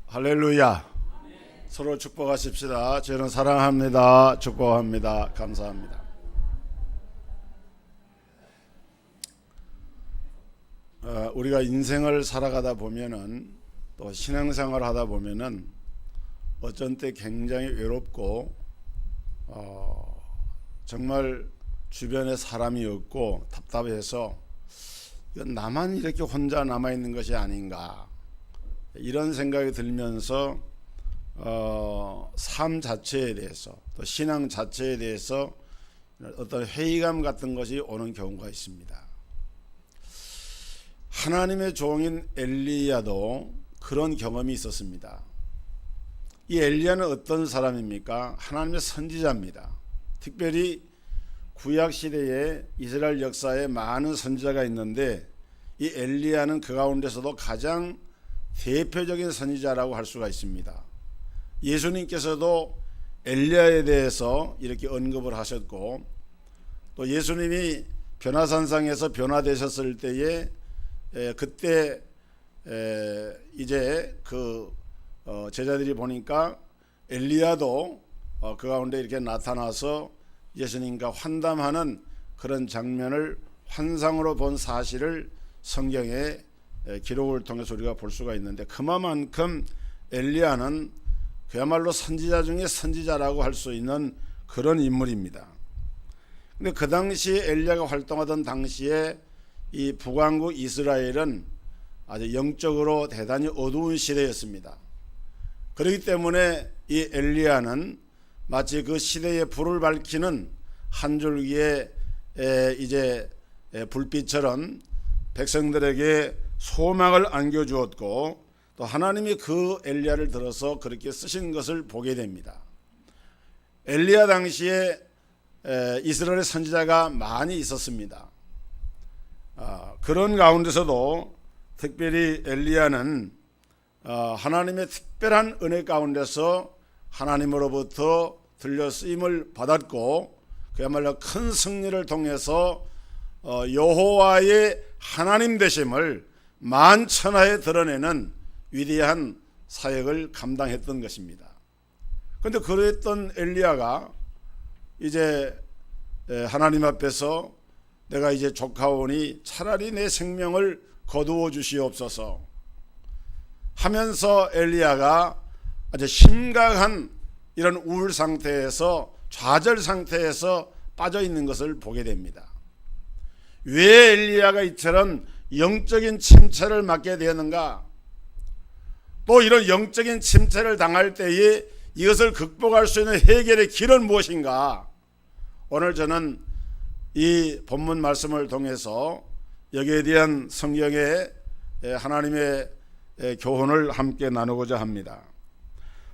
할렐루야. 서로 축복하십시다. 저는 사랑합니다. 축복합니다. 감사합니다. 우리가 인생을 살아가다 보면은 또 신앙생활 하다 보면은 어쩐 때 굉장히 외롭고 정말 주변에 사람이 없고 답답해서 이건 나만 이렇게 혼자 남아있는 것이 아닌가 이런 생각이 들면서 삶 자체에 대해서 또 신앙 자체에 대해서 어떤 회의감 같은 것이 오는 경우가 있습니다. 하나님의 종인 엘리야도 그런 경험이 있었습니다. 이 엘리야는 어떤 사람입니까? 하나님의 선지자입니다. 특별히 구약 시대에 이스라엘 역사에 많은 선지자가 있는데 이 엘리야는 그 가운데서도 가장 대표적인 선지자라고 할 수가 있습니다. 예수님께서도 엘리야에 대해서 이렇게 언급을 하셨고 또 예수님이 변화산상에서 변화되셨을 때에 그때 이제 그 제자들이 보니까 엘리야도 그 가운데 이렇게 나타나서 예수님과 환담하는 그런 장면을 환상으로 본 사실을 성경에 기록을 통해서 우리가 볼 수가 있는데 그만큼 엘리야는 그야말로 선지자 중에 선지자라고 할 수 있는 그런 인물입니다. 근데 그 당시에 엘리야가 활동하던 당시에 이 북왕국 이스라엘은 아주 영적으로 대단히 어두운 시대였습니다. 그렇기 때문에 이 엘리야는 마치 그 시대의 불을 밝히는 한 줄기의 이제 불빛처럼 백성들에게 소망을 안겨주었고 또 하나님이 그 엘리야를 들어서 그렇게 쓰신 것을 보게 됩니다. 엘리야 당시에 이스라엘의 선지자가 많이 있었습니다. 그런 가운데서도 특별히 엘리야는 하나님의 특별한 은혜 가운데서 하나님으로부터 들려 쓰임을 받았고 그야말로 큰 승리를 통해서 여호와의 하나님 되심을 만천하에 드러내는 위대한 사역을 감당했던 것입니다. 그런데 그랬던 엘리야가 이제 하나님 앞에서 내가 이제 족하오니 차라리 내 생명을 거두어 주시옵소서 하면서 엘리야가 아주 심각한 이런 우울 상태에서 좌절 상태에서 빠져 있는 것을 보게 됩니다. 왜 엘리야가 이처럼 영적인 침체를 맞게 되었는가? 또 이런 영적인 침체를 당할 때에 이것을 극복할 수 있는 해결의 길은 무엇인가? 오늘 저는 이 본문 말씀을 통해서 여기에 대한 성경의 하나님의 교훈을 함께 나누고자 합니다.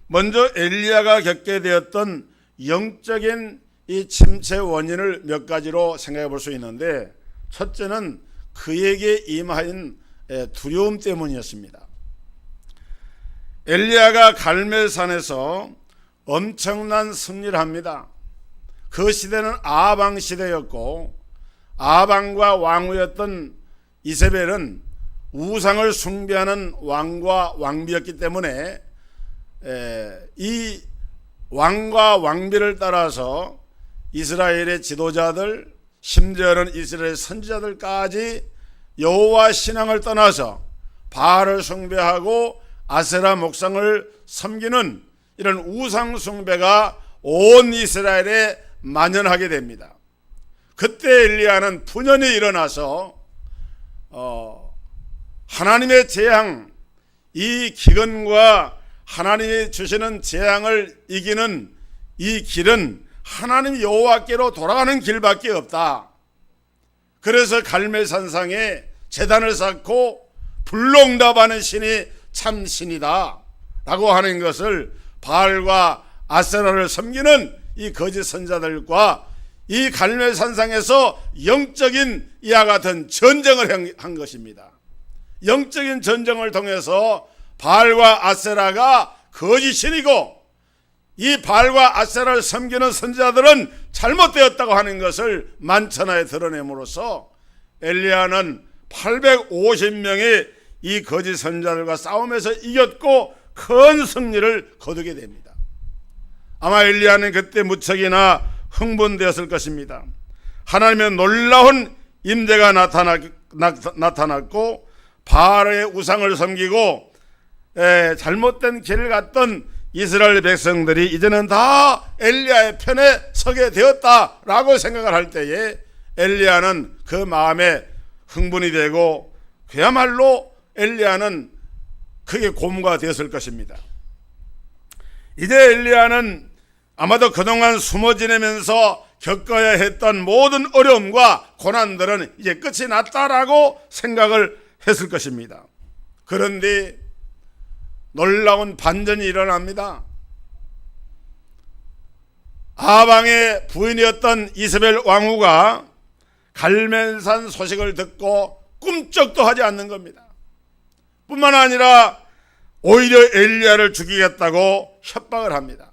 먼저 엘리야가 겪게 되었던 영적인 이 침체 원인을 몇 가지로 생각해 볼 수 있는데 첫째는 그에게 임하인 두려움 때문이었습니다. 엘리야가 갈멜산에서 엄청난 승리를 합니다. 그 시대는 아방 시대였고 아방과 왕후였던 이세벨은 우상을 숭배하는 왕과 왕비였기 때문에 이 왕과 왕비를 따라서 이스라엘의 지도자들 심지어는 이스라엘 선지자들까지 여호와 신앙을 떠나서 바알을 숭배하고 아세라 목상을 섬기는 이런 우상 숭배가 온 이스라엘에 만연하게 됩니다. 그때 엘리야는 분연히 일어나서 하나님의 재앙, 이 기근과 하나님이 주시는 재앙을 이기는 이 길은 하나님 여호와께로 돌아가는 길밖에 없다. 그래서 갈멜산상에 제단을 쌓고 불농답하는 신이 참 신이다 라고 하는 것을 바알과 아세라를 섬기는 이 거짓 선자들과 이 갈멜산상에서 영적인 이와 같은 전쟁을 한 것입니다. 영적인 전쟁을 통해서 바알과 아세라가 거짓신이고 이 바알과 아세라를 섬기는 선지자들은 잘못되었다고 하는 것을 만천하에 드러냄으로써 엘리야는 850명의 이 거짓 선지자들과 싸움에서 이겼고 큰 승리를 거두게 됩니다. 아마 엘리야는 그때 무척이나 흥분되었을 것입니다. 하나님의 놀라운 임재가 나타났고 바알의 우상을 섬기고 잘못된 길을 갔던 이스라엘 백성들이 이제는 다 엘리야의 편에 서게 되었다라고 생각을 할 때에 엘리야는 그 마음에 흥분이 되고 그야말로 엘리야는 크게 고무가 되었을 것입니다. 이제 엘리야는 아마도 그동안 숨어 지내면서 겪어야 했던 모든 어려움과 고난들은 이제 끝이 났다라고 생각을 했을 것입니다. 그런데 놀라운 반전이 일어납니다. 아방의 부인이었던 이세벨 왕후가 갈멜산 소식을 듣고 꿈쩍도 하지 않는 겁니다. 뿐만 아니라 오히려 엘리야를 죽이겠다고 협박을 합니다.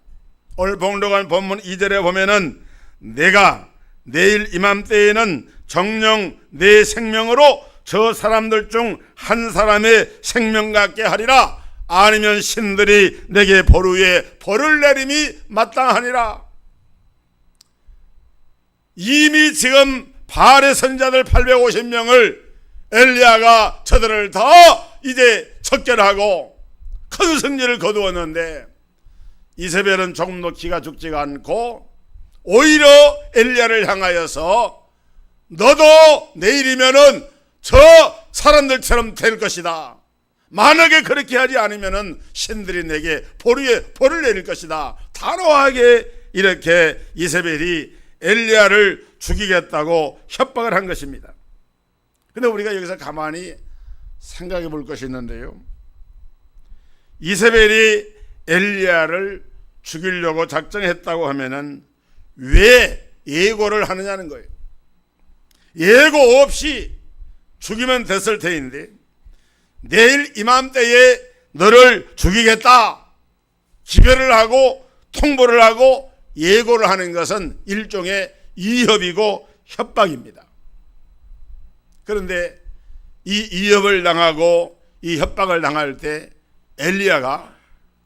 오늘 봉독한 본문 2절에 보면은 내가 내일 이맘때에는 정녕 내 생명으로 저 사람들 중 한 사람의 생명 같게 하리라. 아니면 신들이 내게 벌 위에 벌을 내림이 마땅하니라. 이미 지금 바알의 선자들 850명을 엘리야가 저들을 다 이제 척결하고 큰 승리를 거두었는데 이세벨은 조금도 기가 죽지가 않고 오히려 엘리야를 향하여서 너도 내일이면은 저 사람들처럼 될 것이다. 만약에 그렇게 하지 않으면은 신들이 내게 벌을 내릴 것이다. 단호하게 이렇게 이세벨이 엘리야를 죽이겠다고 협박을 한 것입니다. 근데 우리가 여기서 가만히 생각해 볼 것이 있는데요. 이세벨이 엘리야를 죽이려고 작정했다고 하면은 왜 예고를 하느냐는 거예요. 예고 없이 죽이면 됐을 터인데 내일 이맘때에 너를 죽이겠다 기별을 하고 통보를 하고 예고를 하는 것은 일종의 위협이고 협박입니다. 그런데 이 위협을 당하고 이 협박을 당할 때 엘리야가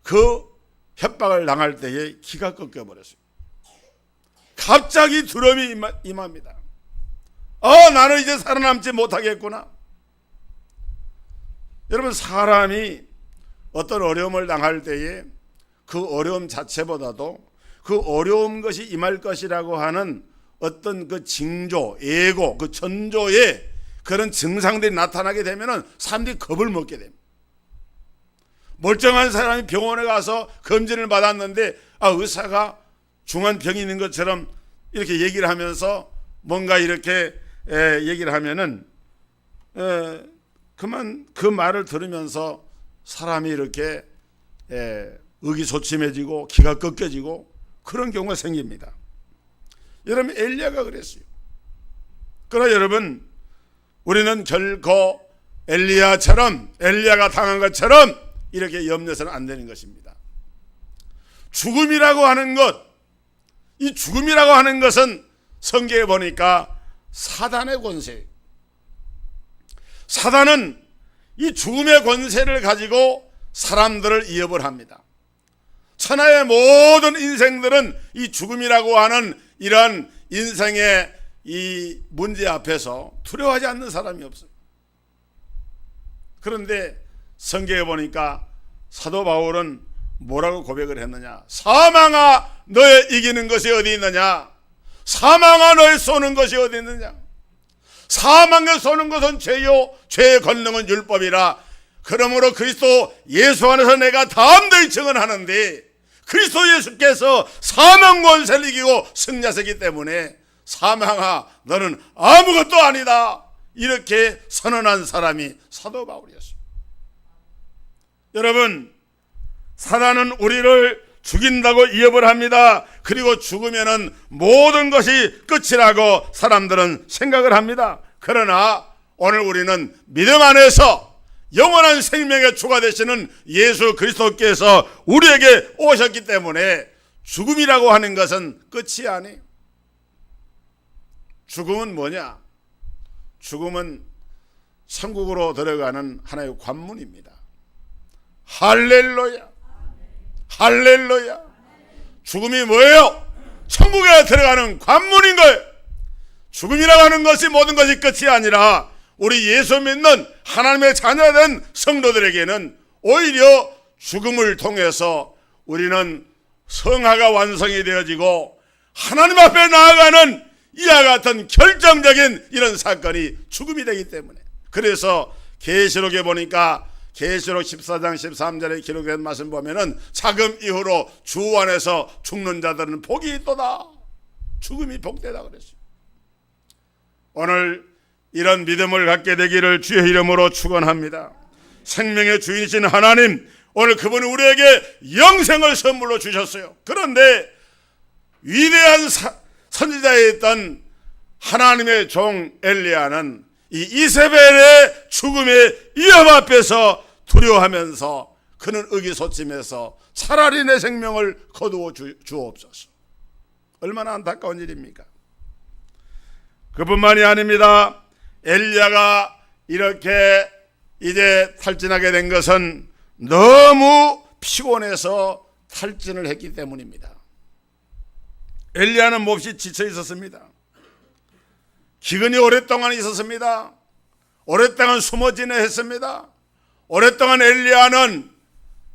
그 협박을 당할 때에 기가 꺾여버렸어요. 갑자기 두려움이 임합니다. 나는 이제 살아남지 못하겠구나. 여러분, 사람이 어떤 어려움을 당할 때에 그 어려움 자체보다도 그 어려운 것이 임할 것이라고 하는 어떤 그 징조, 예고, 그 전조의 그런 증상들이 나타나게 되면은 사람들이 겁을 먹게 됩니다. 멀쩡한 사람이 병원에 가서 검진을 받았는데 의사가 중한 병이 있는 것처럼 이렇게 얘기를 하면서 뭔가 이렇게 얘기를 하면은 그만 그 말을 들으면서 사람이 이렇게 의기소침해지고 기가 꺾여지고 그런 경우가 생깁니다. 여러분, 엘리야가 그랬어요. 그러나 여러분, 우리는 결코 엘리야가 당한 것처럼 이렇게 염려해서는 안 되는 것입니다. 죽음이라고 하는 것, 이 죽음이라고 하는 것은 성경에 보니까 사단의 권세. 사단은 이 죽음의 권세를 가지고 사람들을 위협을 합니다. 천하의 모든 인생들은 이 죽음이라고 하는 이런 인생의 이 문제 앞에서 두려워하지 않는 사람이 없어요. 그런데 성경에 보니까 사도 바울은 뭐라고 고백을 했느냐? 사망아, 너의 이기는 것이 어디 있느냐? 사망아, 너의 쏘는 것이 어디 있느냐? 사망에 쏘는 것은 죄요, 죄의 권능은 율법이라. 그러므로 그리스도 예수 안에서 내가 담대히 증언하는데 그리스도 예수께서 사망 권세를 이기고 승리하셨기 때문에 사망아, 너는 아무것도 아니다, 이렇게 선언한 사람이 사도 바울이었습니다. 여러분, 사단은 우리를 죽인다고 위협을 합니다. 그리고 죽으면은 모든 것이 끝이라고 사람들은 생각을 합니다. 그러나 오늘 우리는 믿음 안에서 영원한 생명의 주가 되시는 예수 그리스도께서 우리에게 오셨기 때문에 죽음이라고 하는 것은 끝이 아니에요. 죽음은 뭐냐? 죽음은 천국으로 들어가는 하나의 관문입니다. 할렐루야, 할렐루야. 죽음이 뭐예요? 천국에 들어가는 관문인 거예요. 죽음이라고 하는 것이 모든 것이 끝이 아니라 우리 예수 믿는 하나님의 자녀된 성도들에게는 오히려 죽음을 통해서 우리는 성화가 완성이 되어지고 하나님 앞에 나아가는 이와 같은 결정적인 이런 사건이 죽음이 되기 때문에, 그래서 계시록에 보니까 계시록 14장 13절에 기록된 말씀 보면은 자금 이후로 주 안에서 죽는 자들은 복이 있도다. 죽음이 복되다 그랬어요. 오늘 이런 믿음을 갖게 되기를 주의 이름으로 축원합니다. 생명의 주인이신 하나님, 오늘 그분이 우리에게 영생을 선물로 주셨어요. 그런데 위대한 선지자였던 하나님의 종 엘리야는 이 이세벨의 죽음의 위협 앞에서 두려워하면서 그는 의기소침해서 차라리 내 생명을 거두어 주옵소서. 얼마나 안타까운 일입니까? 그뿐만이 아닙니다. 엘리야가 이렇게 이제 탈진하게 된 것은 너무 피곤해서 탈진을 했기 때문입니다. 엘리야는 몹시 지쳐 있었습니다. 기근이 오랫동안 있었습니다. 오랫동안 숨어 지내했습니다. 오랫동안 엘리야는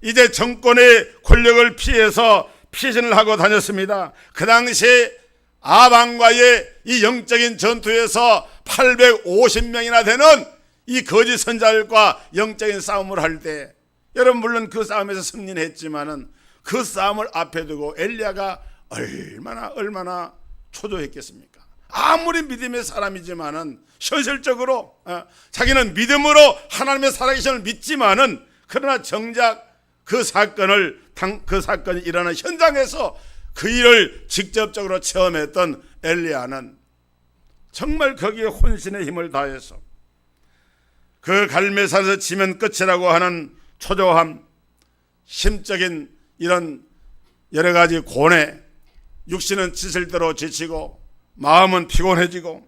이제 정권의 권력을 피해서 피신을 하고 다녔습니다. 그 당시에 아방과의 이 영적인 전투에서 850명이나 되는 이 거짓 선자들과 영적인 싸움을 할 때, 여러분 물론 그 싸움에서 승리는 했지만은 그 싸움을 앞에 두고 엘리야가 얼마나 초조했겠습니까? 아무리 믿음의 사람이지만은 현실적으로 자기는 믿음으로 하나님의 살아계심을 믿지만은, 그러나 정작 그 사건이 일어나는 현장에서 그 일을 직접적으로 체험했던 엘리야는 정말 거기에 혼신의 힘을 다해서 그 갈멜산에서 지면 끝이라고 하는 초조함, 심적인 이런 여러 가지 고뇌, 육신은 지칠 대로 지치고 마음은 피곤해지고,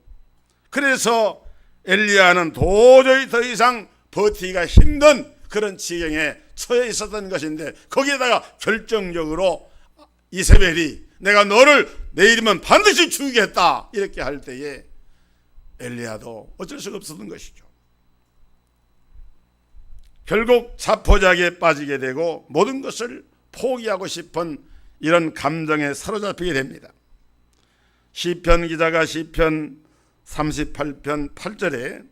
그래서 엘리야는 도저히 더 이상 버티기가 힘든 그런 지경에 처해 있었던 것인데, 거기에다가 결정적으로 이세벨이 내가 너를 내일이면 반드시 죽이겠다 이렇게 할 때에 엘리야도 어쩔 수가 없었던 것이죠. 결국 자포자기에 빠지게 되고 모든 것을 포기하고 싶은 이런 감정에 사로잡히게 됩니다. 시편 기자가 시편 38편 8절에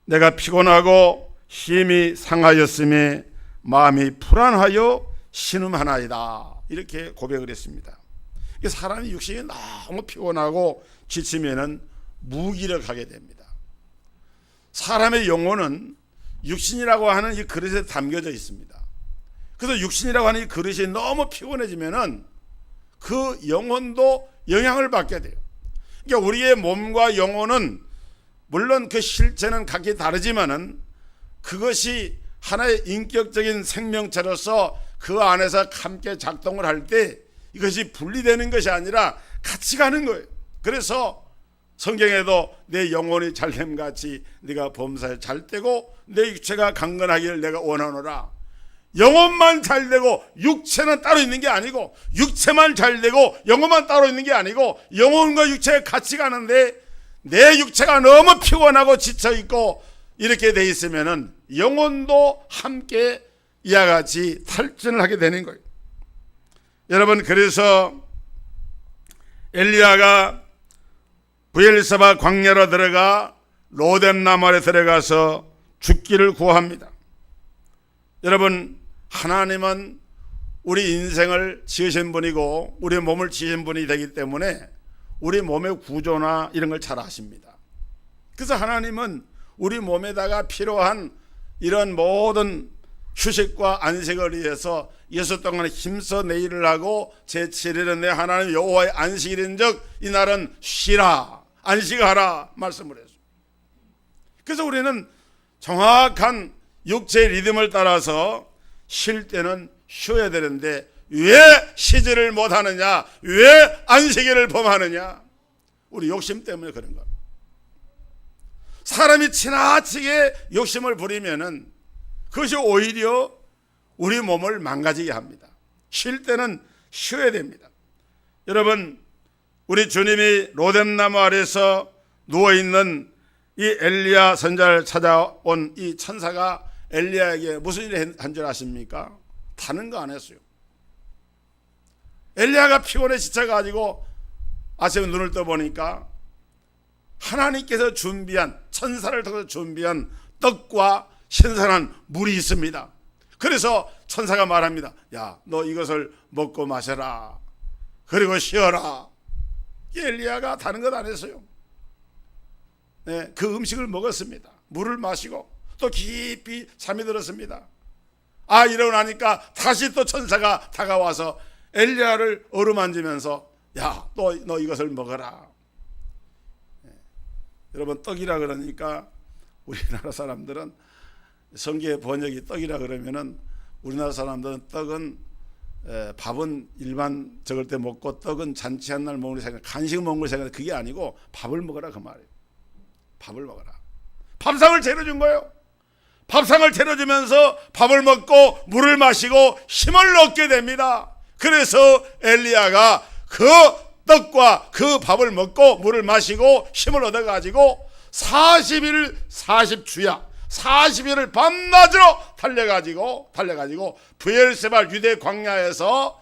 내가 피곤하고 힘이 상하였음에 마음이 불안하여 신음하나이다 이렇게 고백을 했습니다. 사람이 육신이 너무 피곤하고 지치면은 무기력하게 됩니다. 사람의 영혼은 육신이라고 하는 이 그릇에 담겨져 있습니다. 그래서 육신이라고 하는 이 그릇이 너무 피곤해지면은 그 영혼도 영향을 받게 돼요. 그러니까 우리의 몸과 영혼은 물론 그 실체는 각기 다르지만은 그것이 하나의 인격적인 생명체로서 그 안에서 함께 작동을 할 때 이것이 분리되는 것이 아니라 같이 가는 거예요. 그래서 성경에도 내 영혼이 잘됨같이 네가 범사에 잘되고 내 육체가 강건하기를 내가 원하노라. 영혼만 잘되고 육체는 따로 있는 게 아니고, 육체만 잘되고 영혼만 따로 있는 게 아니고, 영혼과 육체가 같이 가는데 내 육체가 너무 피곤하고 지쳐있고 이렇게 돼 있으면은 영혼도 함께 이와 같이 탈진을 하게 되는 거예요. 여러분, 그래서 엘리야가 브엘세바 광야로 들어가 로뎀 아래 들어가서 죽기를 구합니다. 여러분, 하나님은 우리 인생을 지으신 분이고 우리 몸을 지으신 분이 되기 때문에 우리 몸의 구조나 이런 걸 잘 아십니다. 그래서 하나님은 우리 몸에다가 필요한 이런 모든 휴식과 안식을 위해서 6 동안 힘써 내 일을 하고 제7일은 내 하나님 여호와의 안식일인즉 이날은 쉬라, 안식하라 말씀을 했어요. 그래서 우리는 정확한 육체의 리듬을 따라서 쉴 때는 쉬어야 되는데 왜 쉬지를 못하느냐, 왜 안식일을 범하느냐? 우리 욕심 때문에 그런 겁니다. 사람이 지나치게 욕심을 부리면은 그것이 오히려 우리 몸을 망가지게 합니다. 쉴 때는 쉬어야 됩니다. 여러분, 우리 주님이 로뎀나무 아래서 누워있는 이 엘리야 선지자를 찾아온 이 천사가 엘리야에게 무슨 일을 한 줄 아십니까? 다른 거 안 했어요. 엘리야가 피곤해 지쳐가지고 아침에 눈을 떠보니까 하나님께서 준비한, 천사를 통해서 준비한 떡과 신선한 물이 있습니다. 그래서 천사가 말합니다. 야, 너 이것을 먹고 마셔라. 그리고 쉬어라. 엘리야가 다른 것 안 했어요. 네, 그 음식을 먹었습니다. 물을 마시고 또 깊이 잠이 들었습니다. 일어나고 나니까 다시 또 천사가 다가와서 엘리야를 어루만지면서 야, 너 이것을 먹어라. 네. 여러분, 떡이라 그러니까 우리나라 사람들은 성경의 번역이 떡이라 그러면은 우리나라 사람들은 떡은 밥은 일반 적을 때 먹고 떡은 잔치한 날 먹는 생각, 간식 먹는 생각, 그게 아니고 밥을 먹어라 그 말이에요. 밥을 먹어라. 밥상을 차려준 거예요. 밥상을 차려주면서 밥을 먹고 물을 마시고 힘을 얻게 됩니다. 그래서 엘리야가 그 떡과 그 밥을 먹고 물을 마시고 힘을 얻어가지고 40일 40주야 40일을 밤낮으로 달려가지고 브엘세발 유대 광야에서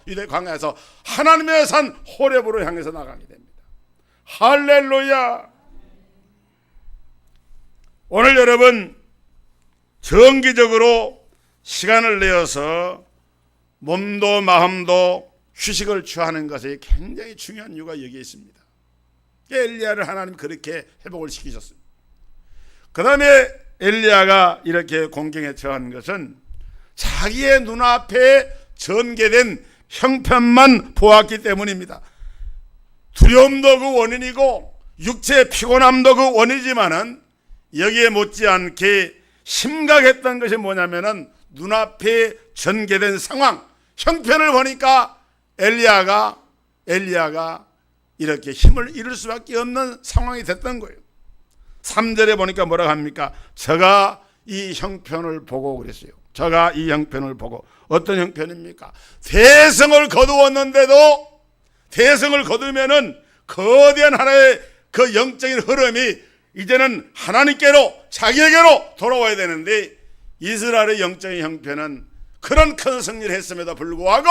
하나님의 산 호렙으로 향해서 나가게 됩니다. 할렐루야. 오늘 여러분, 정기적으로 시간을 내어서 몸도 마음도 휴식을 취하는 것이 굉장히 중요한 이유가 여기에 있습니다. 엘리야를 하나님 그렇게 회복을 시키셨습니다. 그 다음에 엘리야가 이렇게 공경에 처한 것은 자기의 눈앞에 전개된 형편만 보았기 때문입니다. 두려움도 그 원인이고 육체의 피곤함도 그 원인이지만은 여기에 못지않게 심각했던 것이 뭐냐면은 눈앞에 전개된 상황, 형편을 보니까 엘리야가 이렇게 힘을 잃을 수밖에 없는 상황이 됐던 거예요. 3절에 보니까 뭐라고 합니까? 저가 이 형편을 보고 그랬어요. 저가 이 형편을 보고. 어떤 형편입니까? 대성을 거두었는데도, 대성을 거두면은 거대한 하나의 그 영적인 흐름이 이제는 하나님께로, 자기에게로 돌아와야 되는데, 이스라엘의 영적인 형편은 그런 큰 승리를 했음에도 불구하고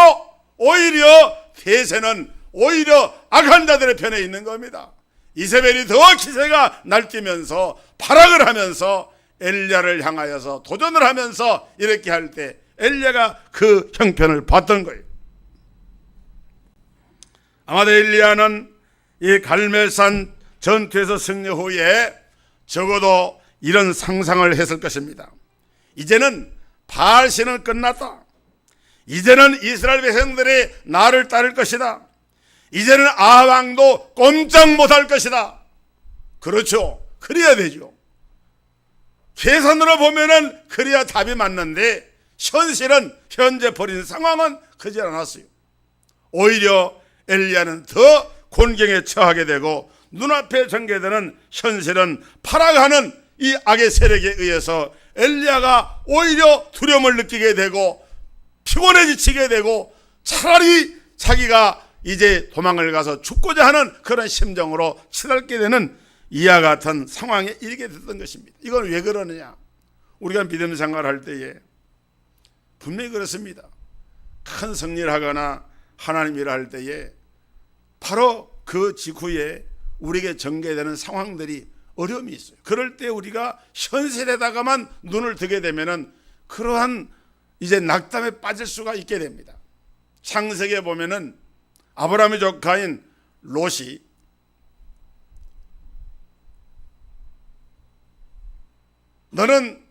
오히려 대세는 오히려 악한 자들의 편에 있는 겁니다. 이세벨이 더 기세가 날뛰면서 발악을 하면서 엘리야를 향하여서 도전을 하면서 이렇게 할 때 엘리야가 그 형편을 봤던 거예요. 아마도 엘리야는 이 갈멜산 전투에서 승리 후에 적어도 이런 상상을 했을 것입니다. 이제는 바알신은 끝났다. 이제는 이스라엘 백성들이 나를 따를 것이다. 이제는 아왕도 꼼짝 못할 것이다. 그렇죠. 그래야 되죠. 계산으로 보면은 그래야 답이 맞는데 현실은 현재 벌인 상황은 그러지 않았어요. 오히려 엘리야는 더 곤경에 처하게 되고 눈앞에 전개되는 현실은 파락하는 이 악의 세력에 의해서 엘리야가 오히려 두려움을 느끼게 되고 피곤해 지치게 되고 차라리 자기가 이제 도망을 가서 죽고자 하는 그런 심정으로 치닫게 되는 이와 같은 상황에 이르게 됐던 것입니다. 이건 왜 그러느냐? 우리가 믿음 생활할 때에 분명히 그렇습니다. 큰 승리를 하거나 하나님 일을 할 때에 바로 그 직후에 우리에게 전개되는 상황들이 어려움이 있어요. 그럴 때 우리가 현실에다가만 눈을 뜨게 되면은 그러한 이제 낙담에 빠질 수가 있게 됩니다. 창세기에 보면은 아브라함의 조카인 롯이 너는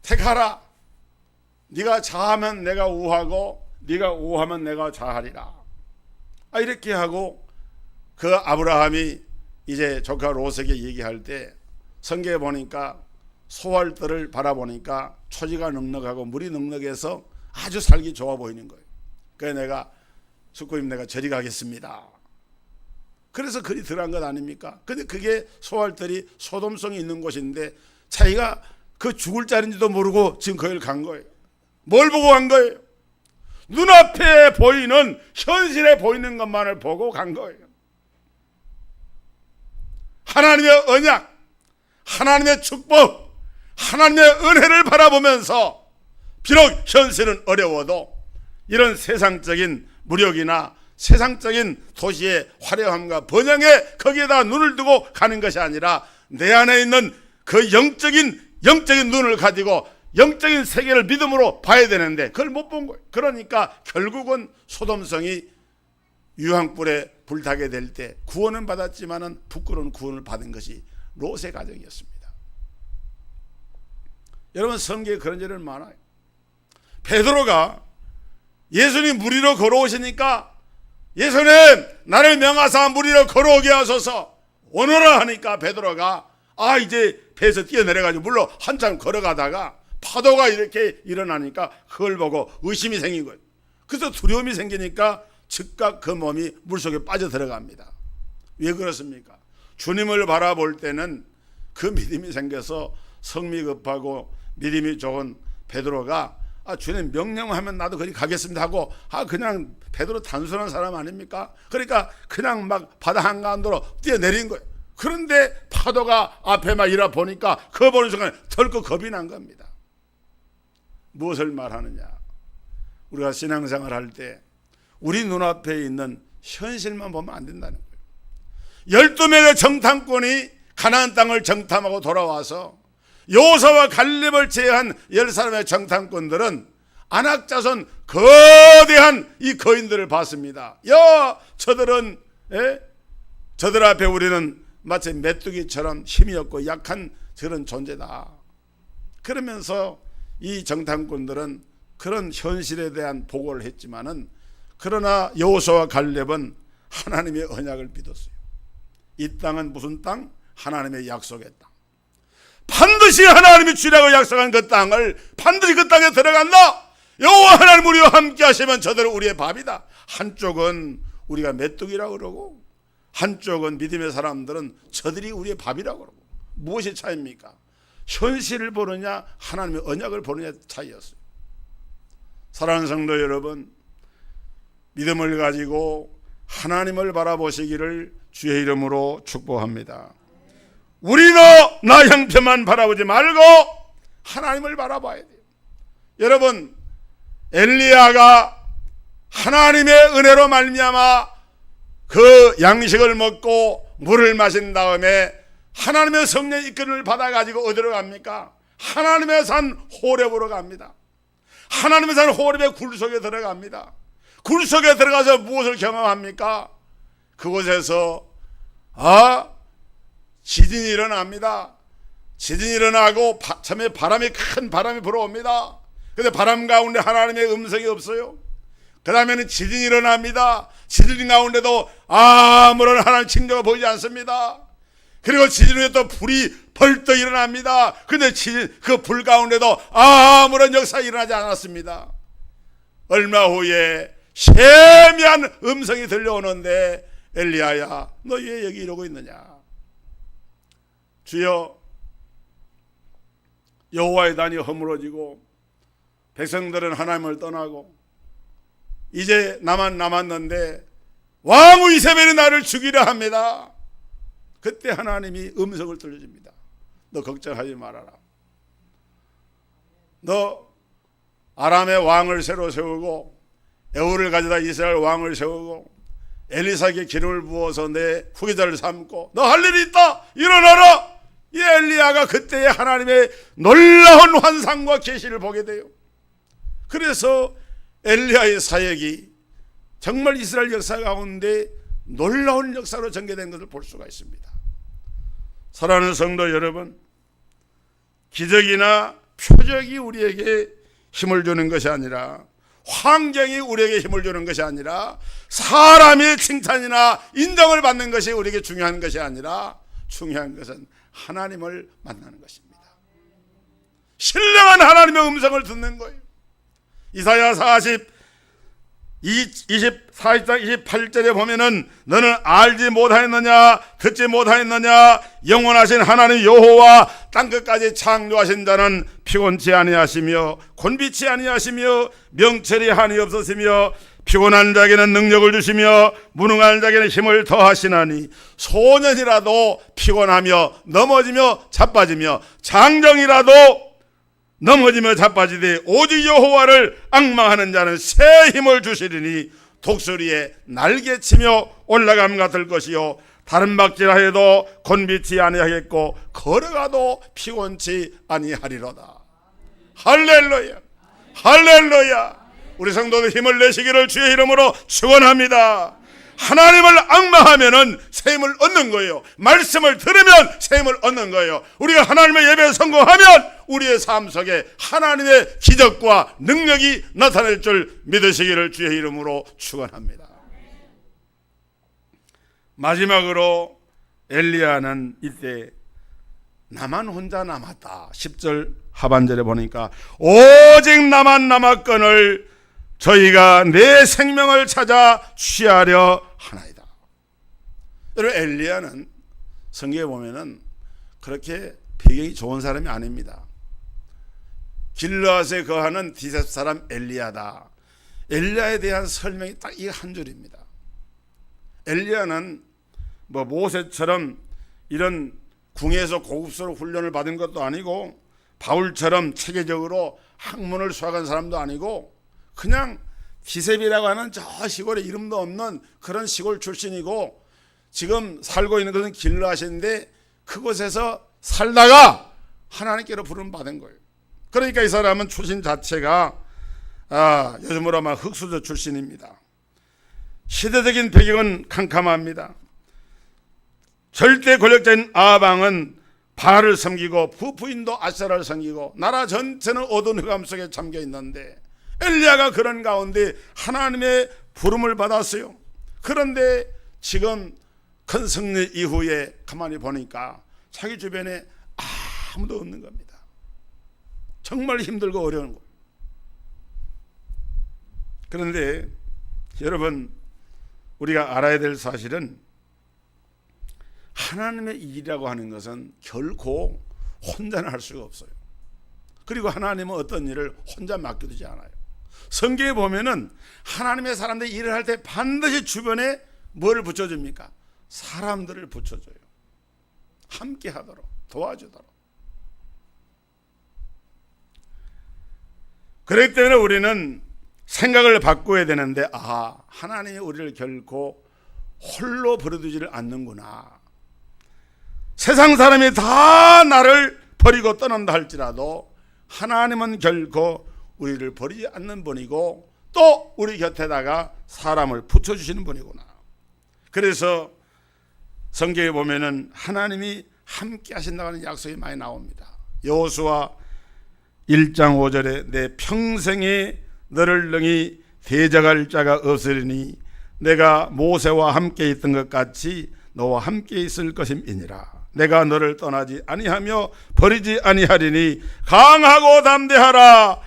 택하라. 네가 좌하면 내가 우하고 네가 우하면 내가 좌하리라. 이렇게 하고 그 아브라함이 이제 조카 롯에게 얘기할 때 성경에 보니까 소알들을 바라보니까 초지가 넉넉하고 물이 넉넉해서 아주 살기 좋아 보이는 거예요. 그래서 내가 숙부님 내가 저리 가겠습니다. 그래서 그리 들어간 것 아닙니까? 근데 그게 소알들이 소돔성이 있는 곳인데 자기가 그 죽을 자리인지도 모르고 지금 거기를 간 거예요. 뭘 보고 간 거예요? 눈앞에 보이는, 현실에 보이는 것만을 보고 간 거예요. 하나님의 언약, 하나님의 축복, 하나님의 은혜를 바라보면서 비록 현실은 어려워도 이런 세상적인 무력이나 세상적인 도시의 화려함과 번영에 거기에다 눈을 두고 가는 것이 아니라 내 안에 있는 그 영적인 눈을 가지고 영적인 세계를 믿음으로 봐야 되는데 그걸 못 본 거예요. 그러니까 결국은 소돔성이 유황불에 불타게 될 때 구원은 받았지만은 부끄러운 구원을 받은 것이 롯의 가정이었습니다. 여러분, 성경에 그런 일은 많아요. 베드로가 예수님 물 위로 걸어오시니까 예수님 나를 명하사 물 위로 걸어오게 하소서 오너라 하니까 베드로가 이제 배에서 뛰어내려가지고 물로 한참 걸어가다가 파도가 이렇게 일어나니까 그걸 보고 의심이 생긴 거예요. 그래서 두려움이 생기니까 즉각 그 몸이 물속에 빠져 들어갑니다. 왜 그렇습니까? 주님을 바라볼 때는 그 믿음이 생겨서 성미 급하고 믿음이 좋은 베드로가 주님 명령하면 나도 거기 가겠습니다 하고 그냥 베드로 단순한 사람 아닙니까? 그러니까 그냥 막 바다 한가운데로 뛰어내린 거예요. 그런데 파도가 앞에 막 일어 보니까 그거 보는 순간 덜컥 겁이 난 겁니다. 무엇을 말하느냐? 우리가 신앙생활 할 때 우리 눈앞에 있는 현실만 보면 안 된다는 거예요. 12명의 정탐꾼이 가나안 땅을 정탐하고 돌아와서 여호수아와 갈렙을 제외한 10사람의 정탐꾼들은 아낙자손 거대한 이 거인들을 봤습니다. 저들 앞에 우리는 마치 메뚜기처럼 힘이 없고 약한 그런 존재다. 그러면서 이 정탐꾼들은 그런 현실에 대한 보고를 했지만은 그러나 여호수아와 갈렙은 하나님의 언약을 믿었어요. 이 땅은 무슨 땅? 하나님의 약속의 땅. 반드시 하나님이 주라고 약속한 그 땅을 반드시 그 땅에 들어간다. 여호와 하나님 우리와 함께 하시면 저들은 우리의 밥이다. 한쪽은 우리가 메뚜기라고 그러고 한쪽은 믿음의 사람들은 저들이 우리의 밥이라고 그러고. 무엇이 차이입니까? 현실을 보느냐 하나님의 언약을 보느냐 차이였어요. 사랑하는 성도 여러분, 믿음을 가지고 하나님을 바라보시기를 주의 이름으로 축복합니다. 우리도 나 형편만 바라보지 말고 하나님을 바라봐야 돼요. 여러분, 엘리야가 하나님의 은혜로 말미암아 그 양식을 먹고 물을 마신 다음에 하나님의 성령 이끌림을 받아가지고 어디로 갑니까? 하나님의 산 호렙으로 갑니다. 하나님의 산 호렙의 굴 속에 들어갑니다. 굴 속에 들어가서 무엇을 경험합니까? 그곳에서 지진이 일어납니다. 지진이 일어나고 처음에 큰 바람이 불어옵니다. 그런데 바람 가운데 하나님의 음성이 없어요. 그 다음에는 지진이 일어납니다. 지진 가운데도 아무런 하나님 징조가 보이지 않습니다. 그리고 지진 후에 또 불이 벌떡 일어납니다. 그런데 그 불 가운데도 아무런 역사가 일어나지 않았습니다. 얼마 후에 세미한 음성이 들려오는데 엘리야야 너 왜 여기 이러고 있느냐? 주여, 여호와의 단이 허물어지고 백성들은 하나님을 떠나고 이제 나만 남았는데 왕후 이세벨이 나를 죽이려 합니다. 그때 하나님이 음성을 들려줍니다. 너 걱정하지 말아라. 너 아람의 왕을 새로 세우고 에울을 가져다 이스라엘 왕을 세우고 엘리사에게 기름을 부어서 내 후계자를 삼고 너 할 일이 있다. 일어나라. 이 엘리야가 그때의 하나님의 놀라운 환상과 계시를 보게 돼요. 그래서 엘리야의 사역이 정말 이스라엘 역사 가운데 놀라운 역사로 전개된 것을 볼 수가 있습니다. 사랑하는 성도 여러분, 기적이나 표적이 우리에게 힘을 주는 것이 아니라 환경이 우리에게 힘을 주는 것이 아니라 사람의 칭찬이나 인정을 받는 것이 우리에게 중요한 것이 아니라 중요한 것은 하나님을 만나는 것입니다. 신령한 하나님의 음성을 듣는 거예요. 이사야 24장 28절에 보면은 너는 알지 못하였느냐 듣지 못하였느냐 영원하신 하나님 여호와 땅끝까지 창조하신 자는 피곤치 아니하시며 곤비치 아니하시며 명철이 한이 없으시며 피곤한 자에게는 능력을 주시며 무능한 자에게는 힘을 더하시나니 소년이라도 피곤하며 넘어지며 자빠지며 장정이라도 넘어지며 자빠지되 오직 여호와를 앙망하는 자는 새 힘을 주시리니 독수리에 날개치며 올라감 같을 것이요 다른 박질하여도 곤비치 아니하겠고 걸어가도 피곤치 아니하리로다. 할렐루야, 할렐루야. 우리 성도들 힘을 내시기를 주의 이름으로 축원합니다. 하나님을 앙망하면은 새 힘을 얻는 거예요. 말씀을 들으면 새 힘을 얻는 거예요. 우리가 하나님의 예배에 성공하면 우리의 삶 속에 하나님의 기적과 능력이 나타날 줄 믿으시기를 주의 이름으로 축원합니다. 마지막으로 엘리야는 이때 나만 혼자 남았다. 10절 하반절에 보니까 오직 나만 남았거늘 저희가 내 생명을 찾아 취하려 하나이다. 여러분, 엘리야는 성경에 보면은 그렇게 배경이 좋은 사람이 아닙니다. 길르앗에 거하는 디셉 사람 엘리야다. 엘리야에 대한 설명이 딱 이 한 줄입니다. 엘리야는 뭐 모세처럼 이런 궁에서 고급스러운 훈련을 받은 것도 아니고 바울처럼 체계적으로 학문을 수학한 사람도 아니고 그냥 디셉이라고 하는 저 시골에 이름도 없는 그런 시골 출신이고 지금 살고 있는 것은 길르앗인데 그곳에서 살다가 하나님께로 부름 받은 거예요. 그러니까 이 사람은 출신 자체가 요즘으로 막 흑수저 출신입니다. 시대적인 배경은 캄캄합니다. 절대 권력자인 아방은 바알을 섬기고 부부인도 아세라를 섬기고 나라 전체는 어두운 흑암 속에 잠겨 있는데 엘리야가 그런 가운데 하나님의 부름을 받았어요. 그런데 지금 큰 승리 이후에 가만히 보니까 자기 주변에 아무도 없는 겁니다. 정말 힘들고 어려운 거예요. 그런데 여러분, 우리가 알아야 될 사실은 하나님의 일이라고 하는 것은 결코 혼자는 할 수가 없어요. 그리고 하나님은 어떤 일을 혼자 맡겨두지 않아요. 성경에 보면은 하나님의 사람들이 일을 할 때 반드시 주변에 뭐를 붙여줍니까? 사람들을 붙여줘요. 함께 하도록, 도와주도록. 그렇기 때문에 우리는 생각을 바꿔야 되는데 하나님이 우리를 결코 홀로 버려두지를 않는구나. 세상 사람이 다 나를 버리고 떠난다 할지라도 하나님은 결코 우리를 버리지 않는 분이고 또 우리 곁에다가 사람을 붙여주시는 분이구나. 그래서 성경에 보면은 하나님이 함께 하신다는 약속이 많이 나옵니다. 여호수아 1장 5절에 내 평생에 너를 능히 대적할 자가 없으리니 내가 모세와 함께 있던 것 같이 너와 함께 있을 것임이니라. 내가 너를 떠나지 아니하며 버리지 아니하리니 강하고 담대하라.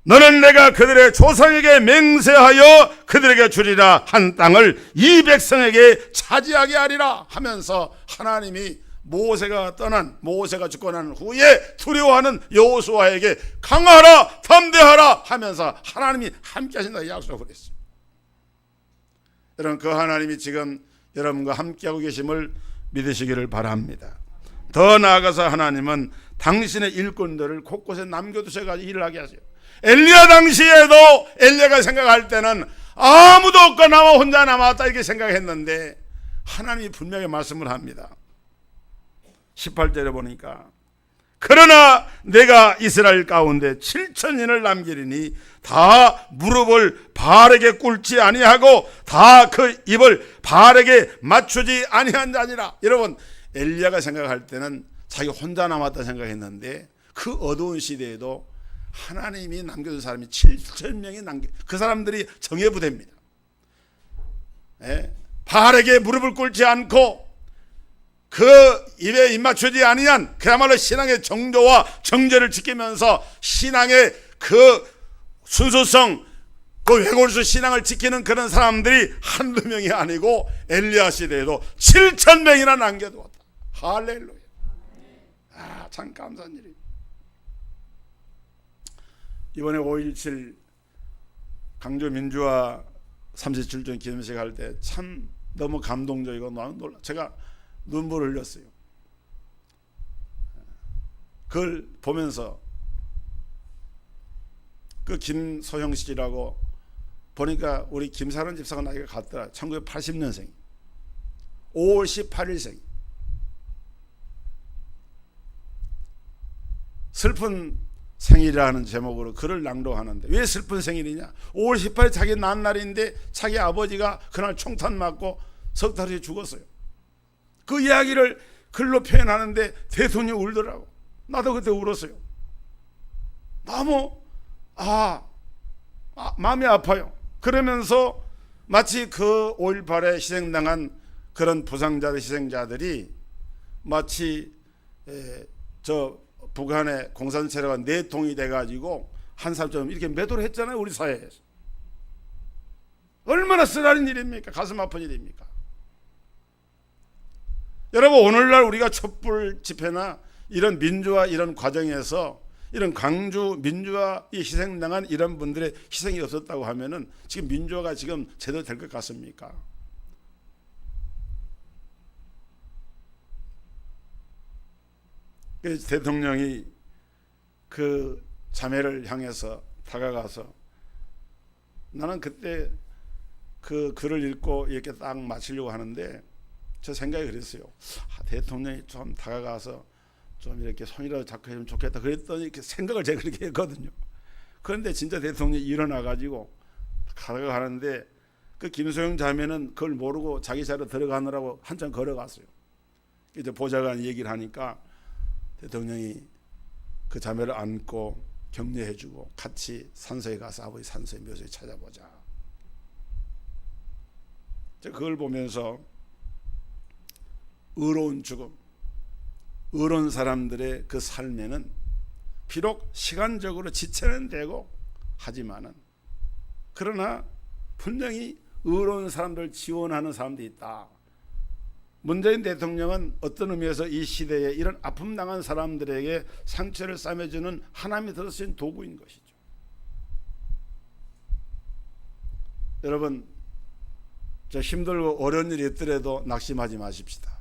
너는 내가 그들의 조상에게 맹세하여 그들에게 주리라 한 땅을 이 백성에게 차지하게 하리라 하면서 하나님이 모세가 죽고 난 후에 두려워하는 여호수아에게 강하라 담대하라 하면서 하나님이 함께 하신다고 약속을 했어요. 여러분, 그 하나님이 지금 여러분과 함께하고 계심을 믿으시기를 바랍니다. 더 나아가서 하나님은 당신의 일꾼들을 곳곳에 남겨두셔가지고 일을 하게 하세요. 엘리야 당시에도 엘리야가 생각할 때는 아무도 없고 나만 혼자 남았다 이렇게 생각했는데 하나님이 분명히 말씀을 합니다. 18절에 보니까 그러나 내가 이스라엘 가운데 7천인을 남기리니 다 무릎을 바알에게 꿇지 아니하고 다 그 입을 바알에게 맞추지 아니한 자니라. 여러분, 엘리야가 생각할 때는 자기 혼자 남았다 생각했는데 그 어두운 시대에도 하나님이 남겨둔 사람이 7,000명이 그 사람들이 정예부대입니다. 바알에게 무릎을 꿇지 않고 그 입에 입맞추지 아니한 그야말로 신앙의 정조와 정제를 지키면서 신앙의 그 순수성, 그 외골수 신앙을 지키는 그런 사람들이 한두 명이 아니고 엘리야 시대에도 7,000명이나 남겨두었다. 할렐루야. 참 감사한 일입니다. 이번에 5.17 강조 민주화 37주년 기념식 할 때 참 너무 감동적이고 너무 제가 눈물을 흘렸어요. 그걸 보면서 그 김소형 씨라고 보니까 우리 김사란 집사가 나이가 같더라. 1980년생 5월 18일생. 슬픈 생일이라는 제목으로 글을 낭독하는데, 왜 슬픈 생일이냐? 5월 18일 자기 난 날인데 자기 아버지가 그날 총탄 맞고 석 달 후에 죽었어요. 그 이야기를 글로 표현하는데 대통령이 울더라고. 나도 그때 울었어요. 너무 마음이 아파요. 그러면서 마치 그 5.18에 희생당한 그런 부상자들, 희생자들이 마치 저 북한의 공산체제가 내통이 돼가지고 한 사람처럼 이렇게 매도를 했잖아요. 우리 사회에서. 얼마나 쓰라린 일입니까? 가슴 아픈 일입니까? 여러분, 오늘날 우리가 촛불 집회나 이런 민주화 이런 과정에서 이런 광주 민주화에 희생당한 이런 분들의 희생이 없었다고 하면은 지금 민주화가 지금 제대로 될 것 같습니까? 그래서 대통령이 그 자매를 향해서 다가가서, 나는 그때 그 글을 읽고 이렇게 딱 마치려고 하는데 저 생각이 그랬어요. 대통령이 좀 다가가서 좀 이렇게 손이라도 잡고 해주면 좋겠다 그랬더니 이렇게 생각을 제가 그렇게 했거든요. 그런데 진짜 대통령이 일어나가지고 가는데 그 김소영 자매는 그걸 모르고 자기 자리로 들어가느라고 한참 걸어갔어요. 이제 보좌관 얘기를 하니까 대통령이 그 자매를 안고 격려해주고 같이 산소에 가서 아버지 산소의 묘소에 찾아보자. 그걸 보면서 의로운 죽음, 의로운 사람들의 그 삶에는 비록 시간적으로 지체는 되고 하지만은, 그러나 분명히 의로운 사람들 지원하는 사람들이 있다. 문재인 대통령은 어떤 의미에서 이 시대에 이런 아픔 당한 사람들에게 상처를 싸매주는 하나님이 들어쓰신 도구인 것이죠. 여러분, 저 힘들고 어려운 일이 있더라도 낙심하지 마십시다.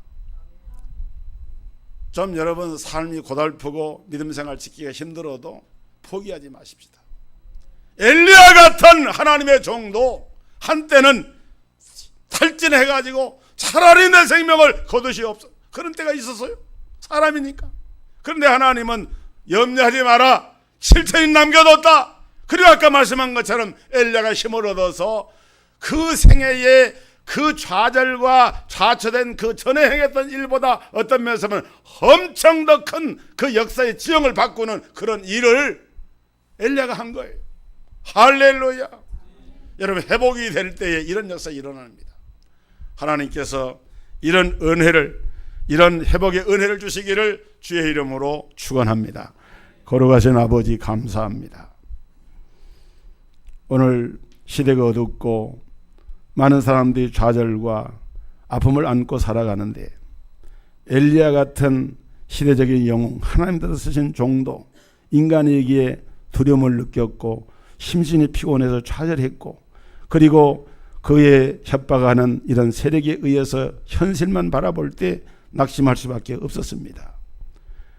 좀 여러분 삶이 고달프고 믿음 생활 지키기가 힘들어도 포기하지 마십시다. 엘리야 같은 하나님의 종도 한때는 탈진해가지고 차라리 내 생명을 거두시옵소서 그런 때가 있었어요. 사람이니까. 그런데 하나님은 염려하지 마라, 7천이 남겨뒀다. 그리고 아까 말씀한 것처럼 엘리야가 힘을 얻어서 그 생애에 그 좌절과 좌초된 그 전에 행했던 일보다 어떤 면에서 보면 엄청 더 큰 그 역사의 지형을 바꾸는 그런 일을 엘리야가 한 거예요. 할렐루야. 여러분, 회복이 될 때에 이런 역사가 일어납니다. 하나님께서 이런 은혜를, 이런 회복의 은혜를 주시기를 주의 이름으로 축원합니다. 걸어가신 아버지 감사합니다. 오늘 시대가 어둡고 많은 사람들이 좌절과 아픔을 안고 살아가는데, 엘리야 같은 시대적인 영웅, 하나님께서 쓰신 종도 인간에게 두려움을 느꼈고 심신이 피곤해서 좌절했고, 그리고 그의 협박하는 이런 세력에 의해서 현실만 바라볼 때 낙심할 수밖에 없었습니다.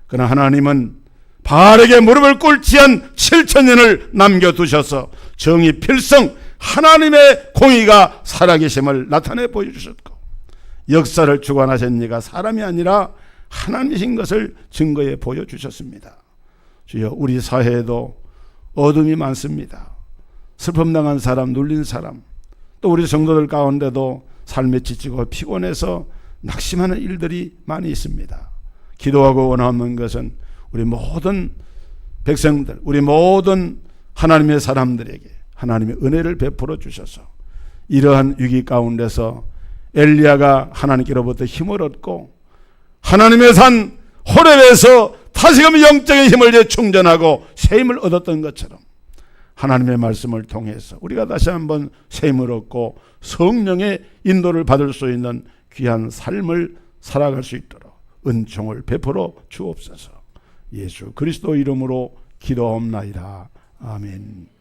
그러나 하나님은 바르게 무릎을 꿇지 않은 7,000년을 남겨두셔서 정의 필성, 하나님의 공의가 살아계심을 나타내 보여주셨고, 역사를 주관하신 이가 사람이 아니라 하나님이신 것을 증거해 보여주셨습니다. 주여, 우리 사회에도 어둠이 많습니다. 슬픔 당한 사람, 눌린 사람, 또 우리 성도들 가운데도 삶에 지치고 피곤해서 낙심하는 일들이 많이 있습니다. 기도하고 원하는 것은 우리 모든 백성들, 우리 모든 하나님의 사람들에게 하나님의 은혜를 베풀어 주셔서 이러한 위기 가운데서 엘리야가 하나님께로부터 힘을 얻고 하나님의 산 호렙에서 다시금 영적인 힘을 재충전하고 새 힘을 얻었던 것처럼 하나님의 말씀을 통해서 우리가 다시 한번 샘을 얻고 성령의 인도를 받을 수 있는 귀한 삶을 살아갈 수 있도록 은총을 베풀어 주옵소서. 예수 그리스도 이름으로 기도하옵나이다. 아멘.